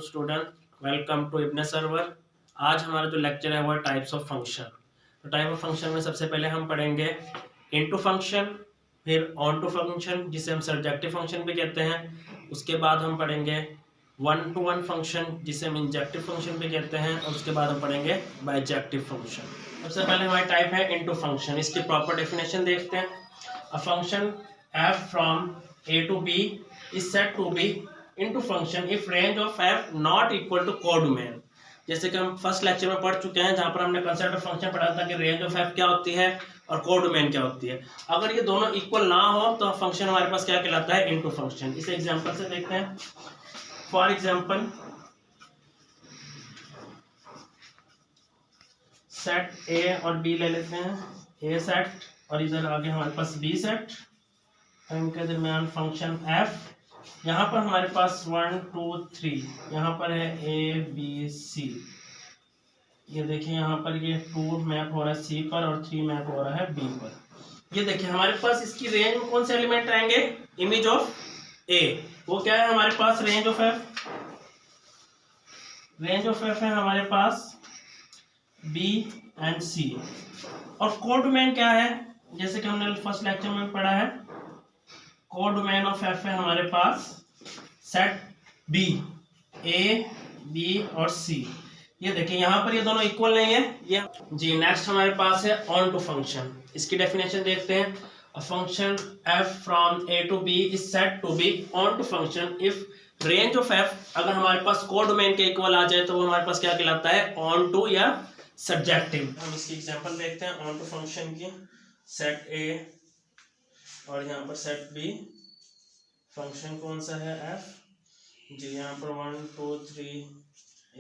Student, welcome to इब्न सर्वर। आज हमारा जो लेक्चर है वो है टाइप्स ऑफ फंक्शन। तो टाइप ऑफ फंक्शन में सबसे पहले हम पढ़ेंगे इनटू फंक्शन, फिर ऑन टू फंक्शन जिसे हम सब्जेक्टिव फंक्शन भी कहते हैं। उसके बाद हम पढ़ेंगे वन टू वन फंक्शन जिसे हम इंजेक्टिव फंक्शन भी कहते हैं, और उसके बाद हम पढ़ेंगे बाइजेक्टिव फंक्शन। सबसे पहले हमारी टाइप है इनटू फंक्शन। इसकी प्रॉपर डेफिनेशन देखते हैं। A function f from a to b is said to be into function if range of f not equal to codomain। जैसे कि हम फर्स्ट लेक्चर में पढ़ चुके हैं, जहां पर हमने कंसेप्ट ऑफ फंक्शन पढ़ा था कि रेंज ऑफ f क्या होती है और कोडोमेन क्या होती है। अगर ये दोनों इक्वल ना हो तो फंक्शन हमारे पास क्या कहलाता है, इनटू फंक्शन। इस एग्जांपल से देखते हैं। फॉर एग्जांपल सेट a और b ले लेते हैं। a सेट और इधर आगे हमारे पास b सेट, इनके दरमियान फंक्शन f। यहाँ पर हमारे पास 1 2 3, यहाँ पर है a b c। ये देखिए यहाँ पर ये 2 मैप हो रहा है c पर और 3 मैप हो रहा है b पर। ये देखिए हमारे पास इसकी रेंज में कौन से एलिमेंट आएंगे, इमेज ऑफ a। वो क्या है हमारे पास, range of f। Range of f है हमारे पास b एंड c। और कोडोमेन क्या है, जैसे कि हमने फर्स्ट लेक्चर में पढ़ा है, कोडोमेन ऑफ f है हमारे पास सेट b, a b और c। ये देखिए यहाँ पर ये दोनों इक्वल नहीं है ये जी। नेक्स्ट हमारे पास है ऑन टू फंक्शन। इसकी डेफिनेशन देखते हैं। A function f from a to b is said to be onto function if range of f अगर हमारे पास कोडोमेन के इक्वल आ जाए तो वो हमारे पास क्या कहलाता है, ऑन टू या सब्जेक्टिव। हम इसकी एग्जांपल देखते हैं ऑन टू फंक्शन की। सेट a और यहाँ पर सेट b, फंक्शन कौन सा है f जी। यहाँ पर 1 2 3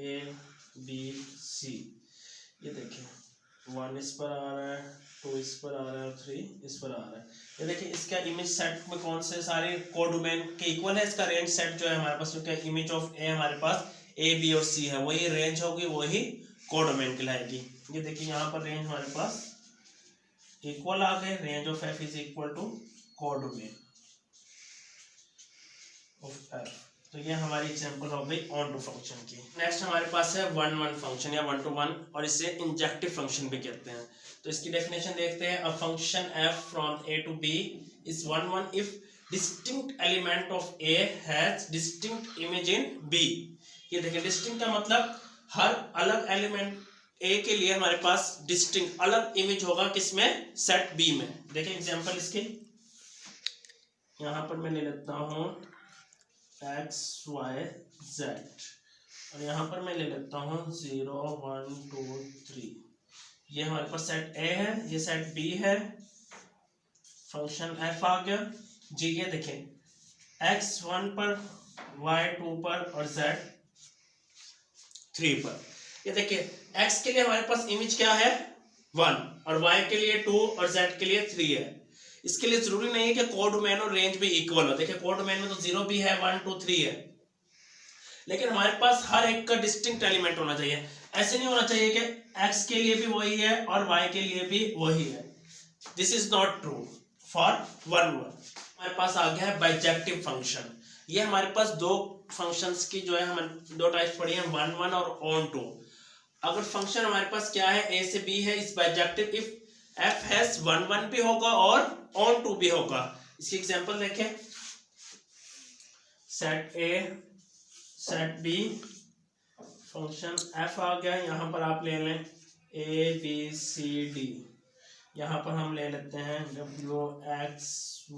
a b c। ये देखिए 1 इस पर आ रहा है, 2 इस पर आ रहा है और 3 इस पर आ रहा है। ये देखिए इसका इमेज सेट में कौन से सारे कोडोमेन के इक्वल है। इसका रेंज सेट जो है हमारे पास, क्योंकि इमेज ऑफ a हमारे पास a b और c है, वही रेंज होगी, वही कोडोमेन कहलाएगी। ये देखिए यहाँ पर रेंज हमारे पास इक्वल आ गए, range of f is equal to codomain of f। तो ये हमारी एग्जांपल हो गई ऑन टू फंक्शन की। नेक्स्ट हमारे पास है वन वन फंक्शन या वन टू वन, और इसे इंजेक्टिव फंक्शन भी कहते हैं। तो इसकी डेफिनेशन देखते हैं। A function f from a to b is one one if distinct element of a has distinct image in b। ये देखिए डिस्टिंक्ट का मतलब हर अलग एलिमेंट a के लिए हमारे पास डिस्टिंक्ट अलग इमेज होगा, किसमें, सेट b में। देखिए एग्जांपल इसके, यहाँ पर मैं ले लेता हूँ x y z और यहाँ पर मैं ले लेता हूँ 0 1 2 3। ये हमारे पास सेट a है, ये सेट b है, फंक्शन f आ गया जी। ये देखें x 1 पर, y 2 पर और z 3 पर। ये देखिए x के लिए हमारे पास इमेज क्या है, 1, और y के लिए 2 और z के लिए 3 है। इसके लिए जरूरी नहीं है कि कोडोमेन और रेंज भी इक्वल हो। देखिए कोडोमेन में तो 0 भी है, 1 2 3 है, लेकिन हमारे पास हर एक का डिस्टिंक्ट एलिमेंट होना चाहिए। ऐसे नहीं होना चाहिए कि x के लिए भी वही है और y के लिए भी वही है। This is not true for one one. हमारे पास आ गया है बाइजेक्टिव फंक्शन। ये हमारे पास दो फंक्शंस की जो है हमने दो टाइप्स पढ़ी हैं, वन वन और ऑन टू। अगर फंक्शन हमारे पास क्या है, a से b है, इस bijective if f has one one भी होगा और ऑन टू भी होगा। इसकी एग्जांपल देखें। Set a set b, function f आ गया। यहाँ पर आप ले लें a b c d, यहाँ पर हम ले लेते हैं w x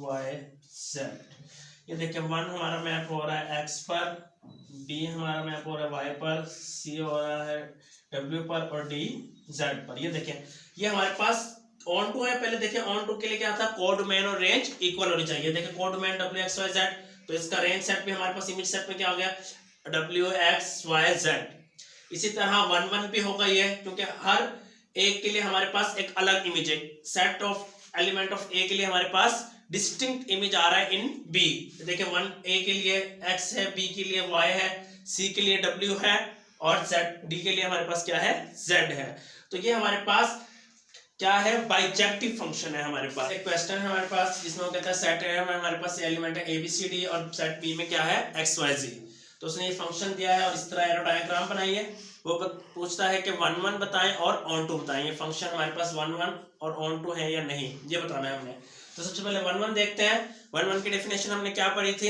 y z। ये देखिए 1 हमारा मैप हो रहा है x पर, b हमारा मैप हो रहा है y पर, c हो रहा है w पर और d z पर। ये देखिए ये हमारे पास ऑन टू है। पहले देखिए ऑन टू के लिए क्या था, कोडोमेन और रेंज इक्वल होनी चाहिए। देखिए codomain w x y z, तो इसका रेंज सेट भी हमारे पास इमेज सेट में क्या आ गया, w x y z। इसी तरह वन वन भी होगा ये, क्योंकि हर एक के लिए हमारे पास एक अलग इमेज है। Set of element of a के लिए हमारे पास डिस्टिंक्ट इमेज आ रहा है इन b। देखिए 1 a के लिए x है, b के लिए y है, c के लिए w है और z d के लिए हमारे पास क्या है, z है। तो ये हमारे पास क्या है, बाइजेक्टिव फंक्शन है। हमारे पास एक क्वेश्चन है हमारे पास जिसमें वो कहता है सेट ए में हमारे पास एलिमेंट है ABCD और सेट B में क्या है XYZ। तो उसने ये फंक्शन दिया है और इस तरह एरो डायग्राम बनाई है। वो पूछता है कि 1 1 बताएं और ऑन टू बताएं, ये फंक्शन हमारे पास 1 1 और ऑन टू है या नहीं, ये बताना है हमने। तो सबसे पहले 1 1 देखते हैं। 1 1 की डेफिनेशन हमने क्या पढ़ी थी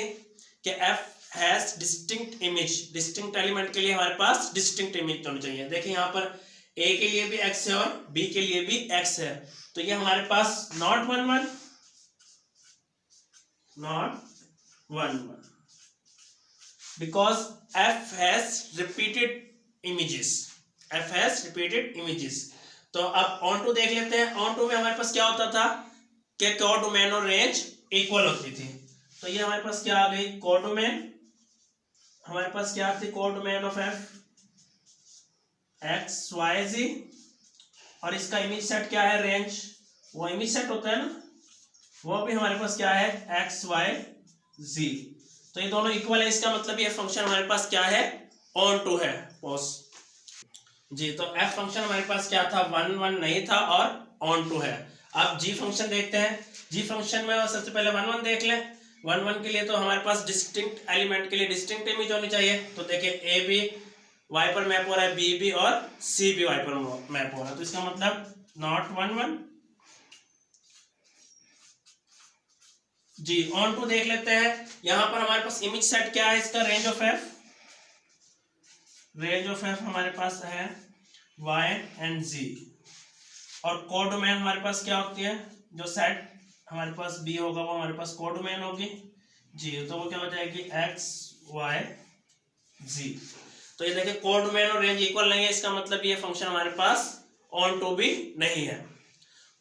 कि f has distinct image, distinct element के लिए हमारे पास डिस्टिंक्ट इमेज होनी चाहिए। देखिए यहाँ पर a के लिए भी x है और b के लिए भी x है, तो ये हमारे पास not 1 1, not 1 1, because f has repeated images, f has repeated images। तो अब ऑन टू देख लेते हैं। ऑन टू में हमारे पास क्या होता था कि कोडोमेन और रेंज इक्वल होती थी। तो ये हमारे पास क्या आ गई, कोडोमेन, हमारे पास क्या थी, codomain of f x y z, और इसका इमेज सेट क्या है, रेंज, वो इमेज सेट होता है ना, वो भी हमारे पास क्या है, x y z। तो ये दोनों इक्वल है, इसका मतलब ये फंक्शन हमारे पास क्या है, ऑन टू है। पॉज जी। तो f फंक्शन हमारे पास क्या था, 1 1 नहीं था और ऑन टू है। अब g फंक्शन देखते हैं। g फंक्शन में सबसे पहले 1 1 देख लें। 1 1 के लिए तो हमारे पास डिस्टिंक्ट एलिमेंट के लिए डिस्टिंक्ट इमेज होनी चाहिए। तो देखिए a भी y पर मैप हो रहा है, b भी, और c भी y पर मैप हो रहा है, तो इसका मतलब नॉट 1 1 जी। ऑन टू देख लेते हैं। यहां पर हमारे पास इमेज सेट क्या है, इसका range of f, range of f हमारे पास है y एंड z, और कोडोमेन हमारे पास क्या होती है, जो सेट हमारे पास b होगा वो हमारे पास कोडोमेन होगी जी। तो वो क्या हो जाएगी, x y z। तो ये देखिए कोडोमेन और रेंज इक्वल नहीं है, इसका मतलब ये फंक्शन हमारे पास ऑन टू भी नहीं है।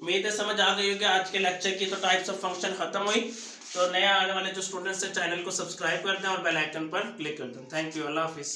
उम्मीद है समझ आ गई होगी आज के लेक्चर की। तो टाइप्स ऑफ फंक्शन खत्म हुई। तो नया आने वाले जो स्टूडेंट्स हैं चैनल को सब्सक्राइब कर दें और बेल आइकन पर क्लिक कर दें। Thank you, Allah Hafiz.